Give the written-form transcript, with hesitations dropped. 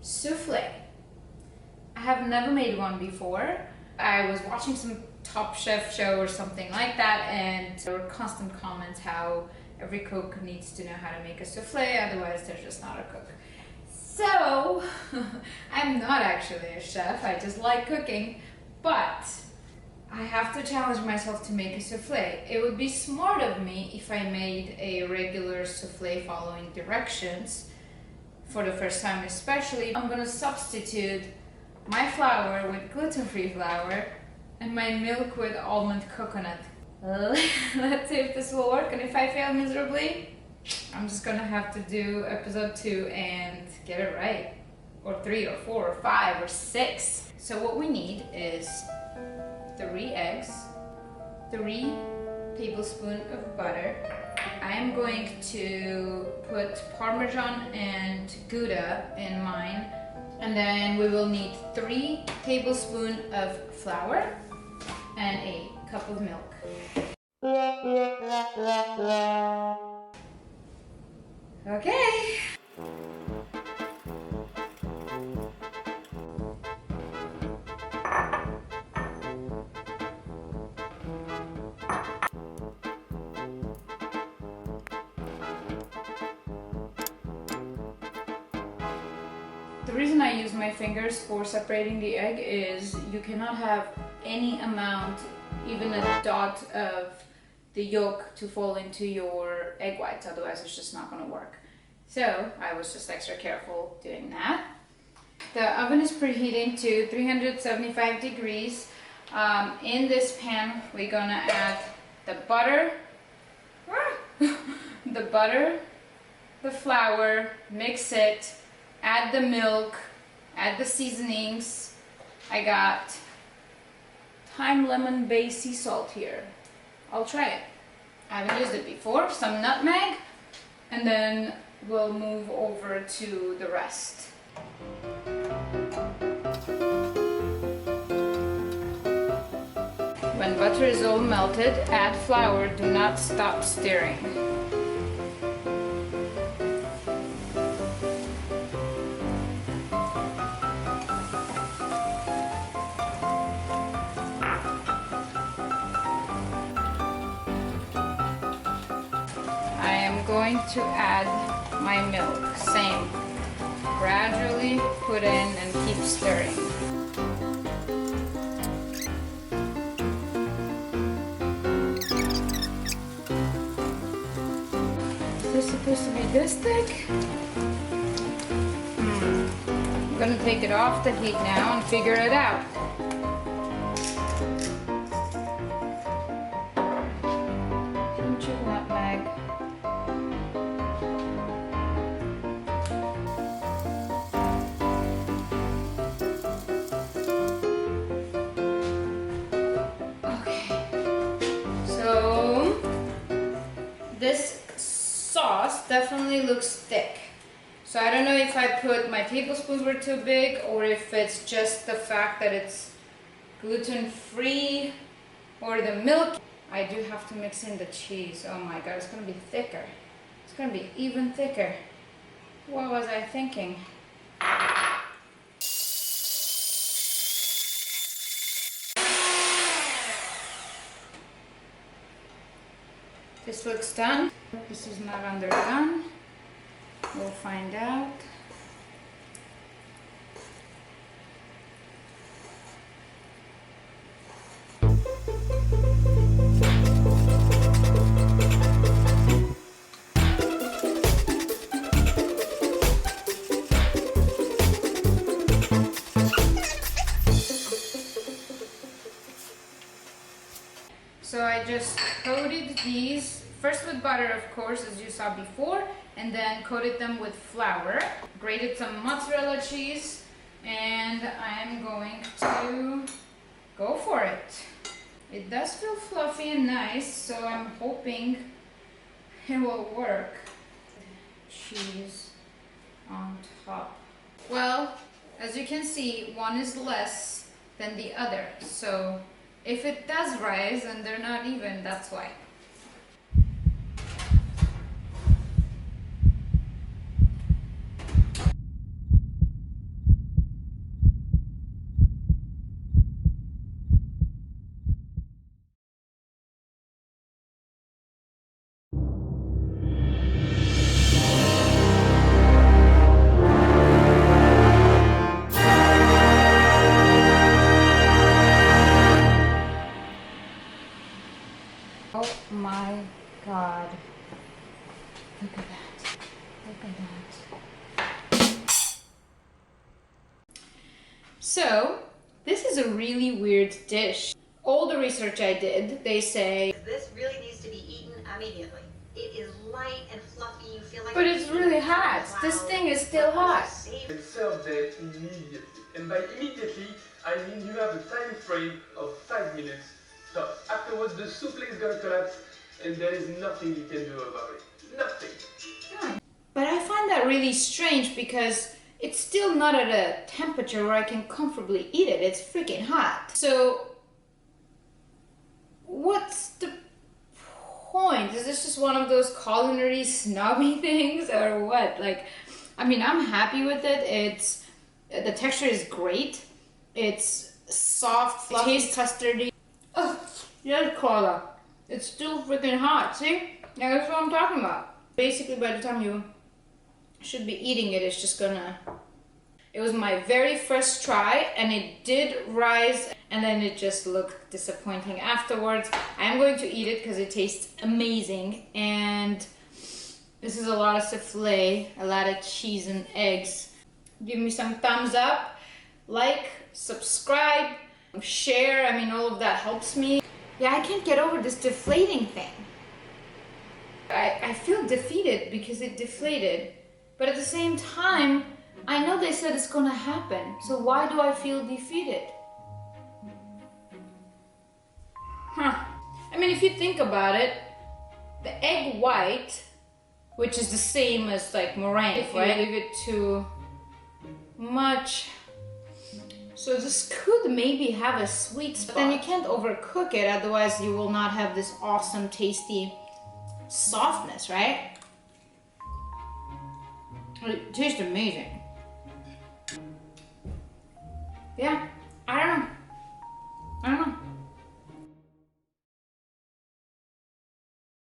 soufflé. I have never made one before. I was watching some Top Chef show or something like that, and there were constant comments how every cook needs to know how to make a soufflé, otherwise they're just not a cook. So, I'm not actually a chef, I just like cooking, but I have to challenge myself to make a soufflé. It would be smart of me if I made a regular soufflé following directions for the first time especially. I'm gonna substitute my flour with gluten-free flour and my milk with almond coconut. Let's see if this will work, and if I fail miserably, I'm just gonna have to do episode 2 and get it right. Or 3 or 4 or 5 or 6. So what we need is 3 eggs, 3 tablespoons of butter. I am going to put Parmesan and Gouda in mine. And then we will need 3 tablespoons of flour and a cup of milk. Okay. The reason I use my fingers for separating the egg is you cannot have any amount, even a dot of the yolk to fall into your egg whites, otherwise it's just not going to work. So I was just extra careful doing that. The oven is preheating to 375 degrees. In this pan we're going to add the butter, the flour, mix it, add the milk, add the seasonings. I got thyme, lemon, bay, sea salt here. I'll try it. I haven't used it before. Some nutmeg, and then we'll move over to the rest. When butter is all melted, add flour. Do not stop stirring. Going to add my milk, same. Gradually put in and keep stirring. Is this supposed to be this thick? I'm gonna take it off the heat now and figure it out. Pinch of nutmeg. This sauce definitely looks thick. So I don't know if I put my tablespoons were too big or if it's just the fact that it's gluten-free or the milk. I do have to mix in the cheese. Oh my god, it's gonna be thicker. It's gonna be even thicker. What was I thinking? This looks done. This is not underdone. We'll find out. So I just coated these, first with butter of course as you saw before, and then coated them with flour. Grated some mozzarella cheese, and I'm going to go for it. It does feel fluffy and nice, so I'm hoping it will work. Cheese on top. Well, as you can see, one is less than the other, so if it does rise and they're not even, that's why. God. Look at that. Look at that. So, this is a really weird dish. All the research I did, they say this really needs to be eaten immediately. It is light and fluffy. You feel like. But it's really hot. This thing is still hot. It's served there immediately. And by immediately, I mean you have a time frame of 5 minutes. So afterwards, the soufflé is gonna collapse, and there is nothing you can do about it. Nothing. Yeah. But I find that really strange because it's still not at a temperature where I can comfortably eat it. It's freaking hot. So, what's the point? Is this just one of those culinary snobby things or what? Like, I mean, I'm happy with it. The texture is great. It's soft, fluffy, it tastes custardy. Oh, yes, Carla. It's still freaking hot. See? Yeah, that's what I'm talking about. Basically, by the time you should be eating it, it's just gonna... It was my very first try, and it did rise, and then it just looked disappointing afterwards. I am going to eat it because it tastes amazing, and this is a lot of soufflé, a lot of cheese and eggs. Give me some thumbs up, like, subscribe, share. I mean, all of that helps me. Yeah, I can't get over this deflating thing. I feel defeated because it deflated, but at the same time, I know they said it's gonna happen, so why do I feel defeated? Huh. I mean, if you think about it, the egg white, which is the same as like meringue, if you leave it too much, so this could maybe have a sweet spot. But then you can't overcook it, otherwise you will not have this awesome, tasty softness, right? It tastes amazing. Yeah.